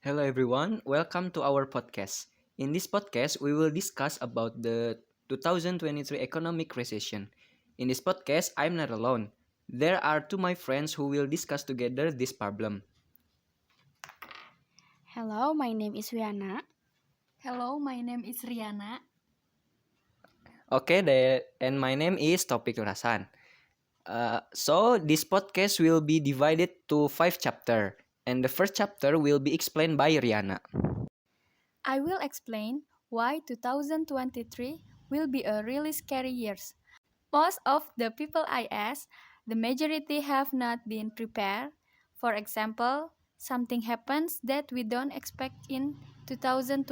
Hello everyone, welcome to our podcast. In this podcast, we will discuss about the 2023 economic recession. In this podcast, I'm not alone. There are two my friends who will discuss together this problem. Hello, my name is Wiana. Hello, my name is Riana. And my name is Topik Nurasan. So this podcast will be divided to 5 chapters, and the first chapter will be explained by Riana. I will explain why 2023 will be a really scary year. Most of the people I asked, the majority have not been prepared. For example, something happens that we don't expect in 2023.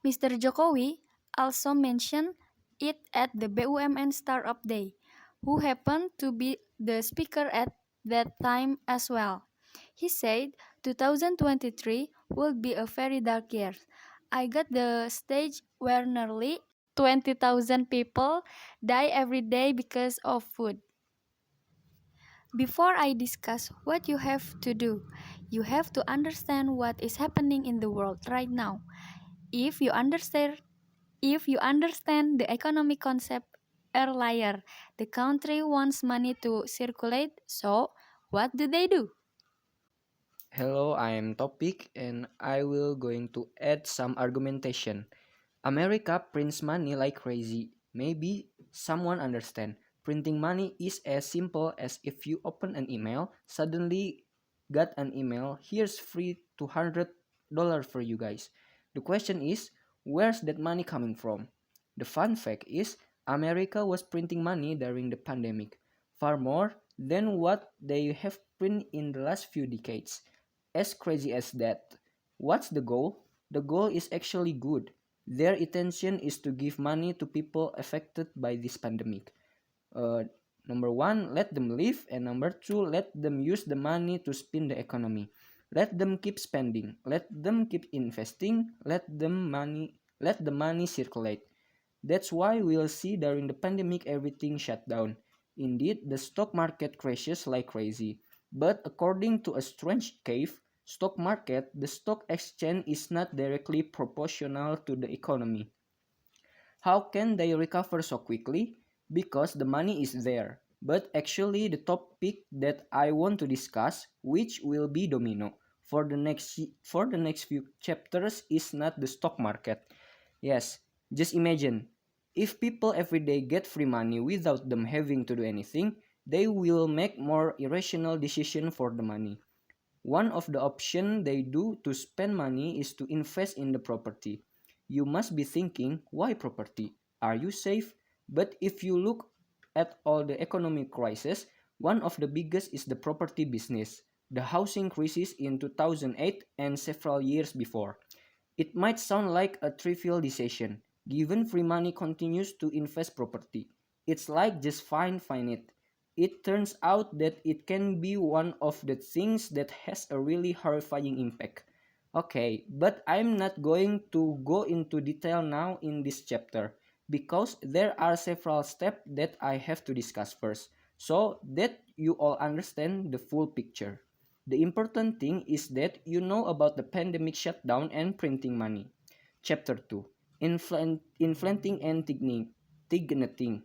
Mr. Jokowi also mentioned it at the BUMN Startup Day, who happened to be the speaker at that time as well. He said 2023 will be a very dark year. I got the stage where nearly 20,000 people die every day because of food. Before I discuss what you have to do, you have to understand what is happening in the world right now. If you understand the economic concept earlier, the country wants money to circulate, so what do they do? Hello, I'm Topik and I will going to add some argumentation. America prints money like crazy. Maybe someone understand. Printing money is as simple as if you open an email, suddenly got an email, here's free $200 for you guys. The question is, where's that money coming from? The fun fact is, America was printing money during the pandemic, far more than what they have printed in the last few decades. As crazy as that. What's the goal? The goal is actually good. Their intention is to give money to people affected by this pandemic. Uh, Number one, let them live, and number two, let them use the money to spin the economy. Let them keep spending. Let them keep investing. Let the money circulate. That's why we'll see during the pandemic everything shut down. Indeed, the stock market crashes like crazy. But according to a strange cave, stock market, the stock exchange is not directly proportional to the economy. How can they recover so quickly? Because the money is there. But actually the topic that I want to discuss, which will be domino for the next few chapters, is not the stock market. Yes, just imagine if people every day get free money without them having to do anything, they will make more irrational decision for the money. One of the options they do to spend money is to invest in the property. You must be thinking, why property? Are you safe? But if you look at all the economic crisis, one of the biggest is the property business, the housing crisis in 2008 and several years before. It might sound like a trivial decision, given free money continues to invest property. It's like just find it. It turns out that it can be one of the things that has a really horrifying impact. Okay, but I'm not going to go into detail now in this chapter because there are several steps that I have to discuss first so that you all understand the full picture. The important thing is that you know about the pandemic shutdown and printing money. Chapter 2, Inflating and Tignating.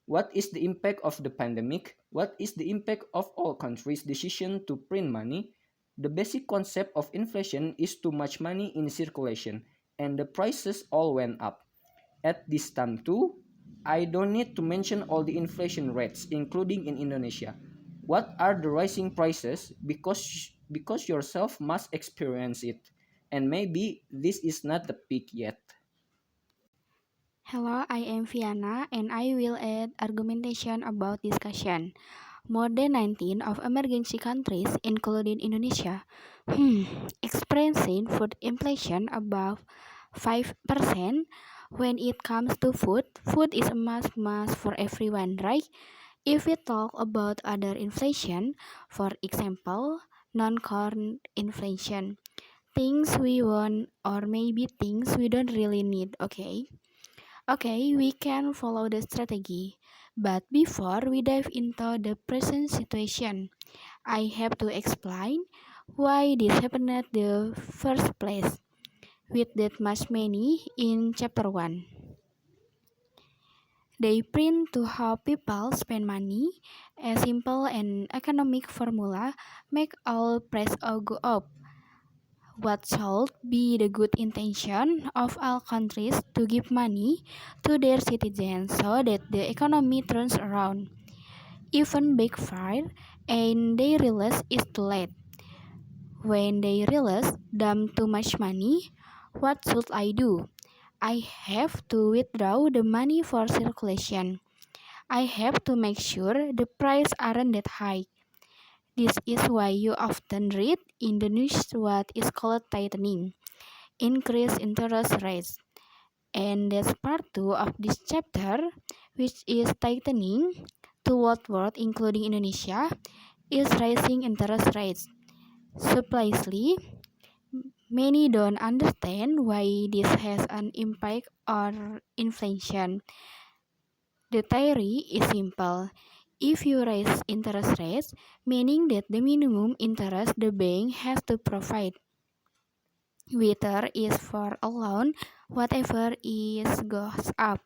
What is the impact of the pandemic? What is the impact of all countries' decision to print money? The basic concept of inflation is too much money in circulation, and the prices all went up. At this time too, I don't need to mention all the inflation rates, including in Indonesia. What are the rising prices? Because yourself must experience it. And maybe this is not the peak yet. Hello, I am Viana and I will add argumentation about discussion. More than 19 of emergency countries, including Indonesia, experiencing food inflation above 5%. When it comes to food, food is a must for everyone, right? If we talk about other inflation, for example, non-corn inflation, things we want or maybe things we don't really need, okay? Okay, we can follow the strategy. But before we dive into the present situation, I have to explain why this happened at the first place with that much money in chapter 1. They print to how people spend money. A simple and economic formula make all price go up. What should be the good intention of all countries to give money to their citizens so that the economy turns around? Even backfire and they realize it's too late. When they realize damn too much money, what should I do? I have to withdraw the money for circulation. I have to make sure the prices aren't that high. This is why you often read in the news what is called tightening, increase interest rates. And that's part 2 of this chapter, which is tightening to what world, including Indonesia, is rising interest rates. Surprisingly, many don't understand why this has an impact on inflation. The theory is simple. If you raise interest rates, meaning that the minimum interest the bank has to provide, whether is for a loan, whatever is goes up.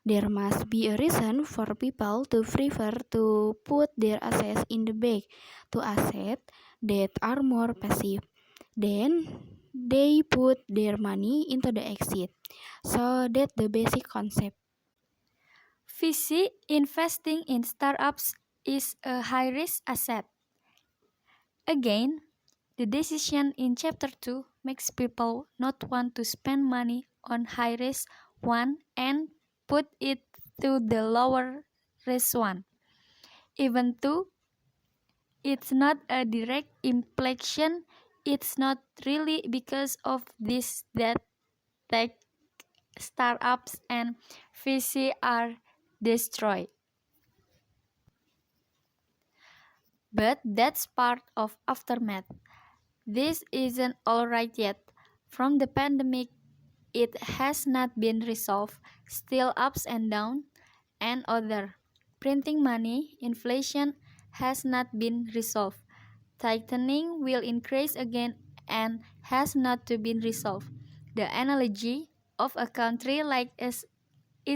There must be a reason for people to prefer to put their assets in the bank to assets that are more passive. Then they put their money into the exit. So that's the basic concept. VC investing in startups is a high risk asset. Again, the decision in chapter 2 makes people not want to spend money on high risk one and put it to the lower risk one. Even though it's not a direct implication, it's not really because of this that tech startups and VC are destroyed. But that's part of aftermath. This isn't alright yet. From the pandemic, it has not been resolved, still ups and down, and other. Printing money, inflation has not been resolved. Tightening will increase again and has not to been resolved. The analogy of a country like is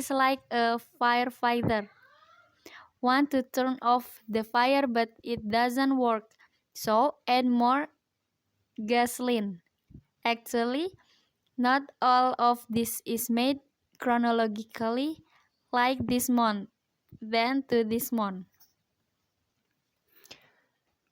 like a firefighter. Want to turn off the fire but it doesn't work. So add more gasoline. Actually, not all of this is made chronologically like this month, then to this month.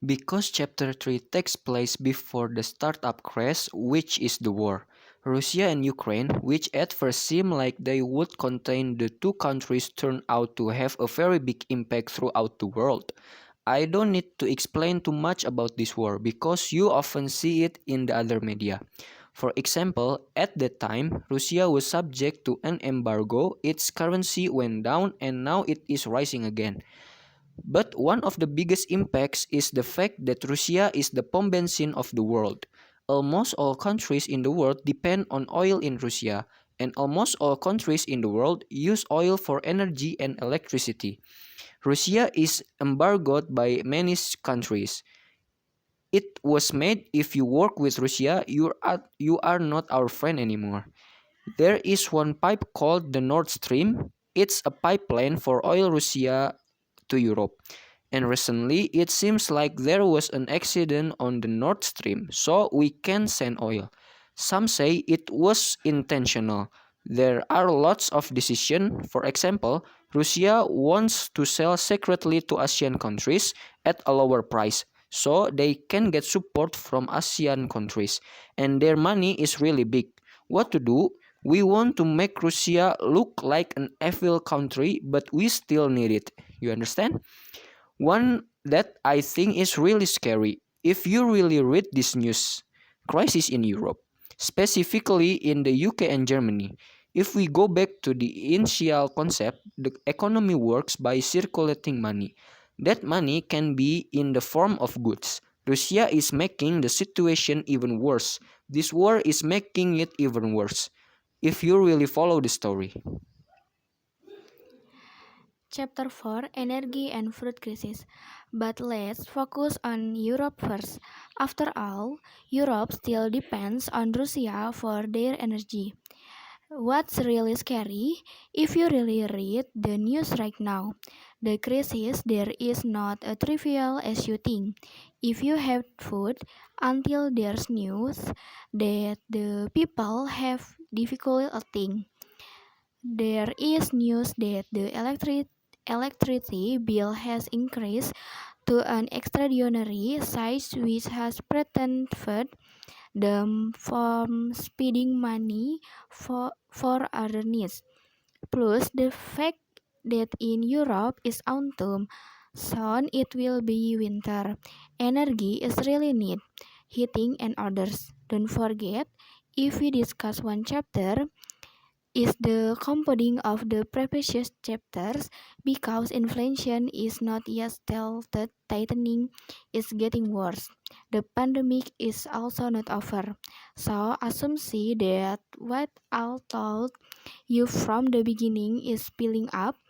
Because chapter 3 takes place before the startup crash, which is the war. Russia and Ukraine, which at first seemed like they would contain the two countries, turned out to have a very big impact throughout the world. I don't need to explain too much about this war because you often see it in the other media. For example, at that time, Russia was subject to an embargo, its currency went down, and now it is rising again. But one of the biggest impacts is the fact that Russia is the pump benzene of the world. Almost all countries in the world depend on oil in Russia, and almost all countries in the world use oil for energy and electricity. Russia is embargoed by many countries. It was made if you work with Russia, you are not our friend anymore. There is one pipe called the Nord Stream. It's a pipeline for oil Russia to Europe. And recently, it seems like there was an accident on the Nord Stream, so we can send oil. Some say it was intentional. There are lots of decisions. For example, Russia wants to sell secretly to ASEAN countries at a lower price, so they can get support from ASEAN countries, and their money is really big. What to do? We want to make Russia look like an evil country, but we still need it. You understand? One that I think is really scary. If you really read this news, crisis in Europe, specifically in the UK and Germany, if we go back to the initial concept, the economy works by circulating money. That money can be in the form of goods. Russia is making the situation even worse. This war is making it even worse. If you really follow the story. Chapter 4 Energy and Food Crisis. But let's focus on Europe first. After all, Europe still depends on Russia for their energy. What's really scary, if you really read the news right now, the crisis there is not as trivial as you think. If you have food, until there's news that the people have difficulty, there is news that the electricity bill has increased to an extraordinary size which has prevented them from spending money for other needs. Plus, the fact that in Europe is autumn, soon it will be winter. Energy is really need, heating and others. Don't forget, if we discuss one chapter, is the compounding of the previous chapters because inflation is not yet started tightening, is getting worse. The pandemic is also not over. So assume that what I told you from the beginning is piling up.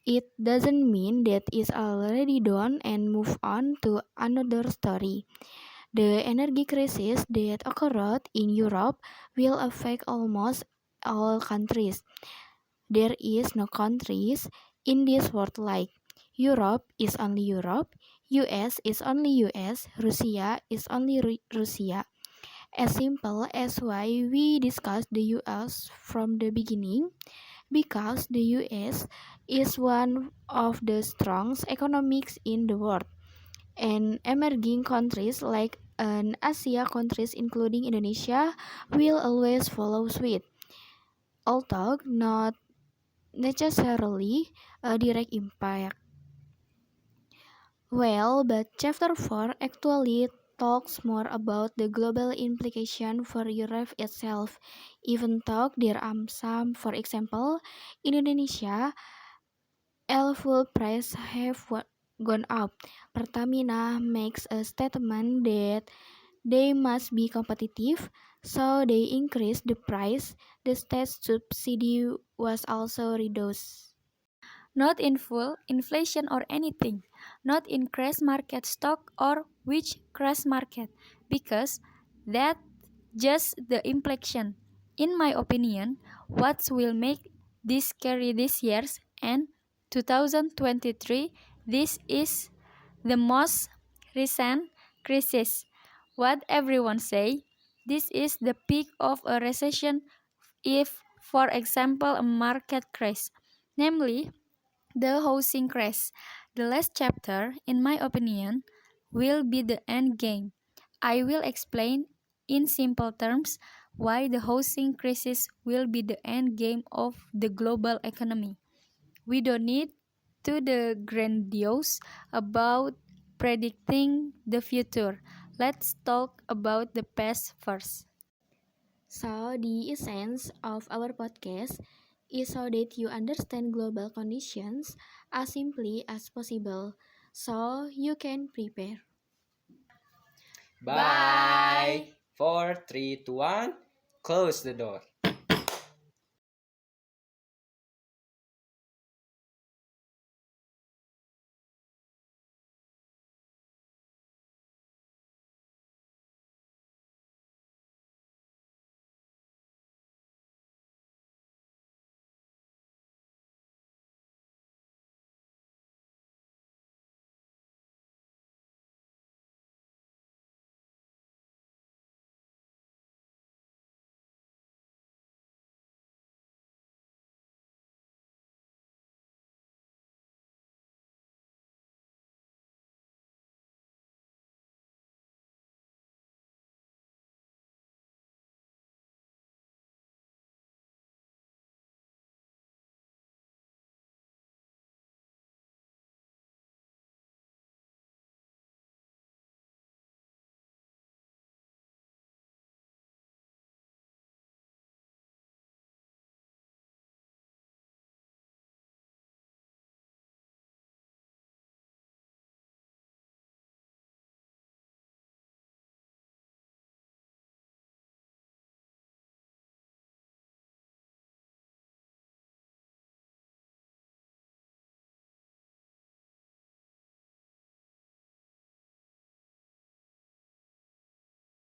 It doesn't mean that it's already done and move on to another story. The energy crisis that occurred in Europe will affect almost all countries. There is no countries in this world like Europe is only Europe, US is only US, Russia is only Russia. As simple as why we discussed the US from the beginning, because the US is one of the strongest economics in the world, and emerging countries like an Asia countries including Indonesia will always follow suit, although not necessarily a direct impact. Well, but chapter 4 actually talks more about the global implication for Europe itself, even though there are some, for example, in Indonesia, fuel prices have gone up. Pertamina makes a statement that they must be competitive, so they increase the price. The state subsidy was also reduced. Not in full inflation or anything, not in crash market stock or which crash market, because that just the inflation. In my opinion, what will make this scary this year's and 2023, this is the most recent crisis. What everyone say, this is the peak of a recession if, for example, a market crash. Namely, the housing crash, the last chapter, in my opinion, will be the end game. I will explain in simple terms why the housing crisis will be the end game of the global economy. We don't need to the grandiose about predicting the future. Let's talk about the past first. So, the essence of our podcast is so that you understand global conditions as simply as possible so you can prepare. Bye. 4, 3, 2, 1. Close the door.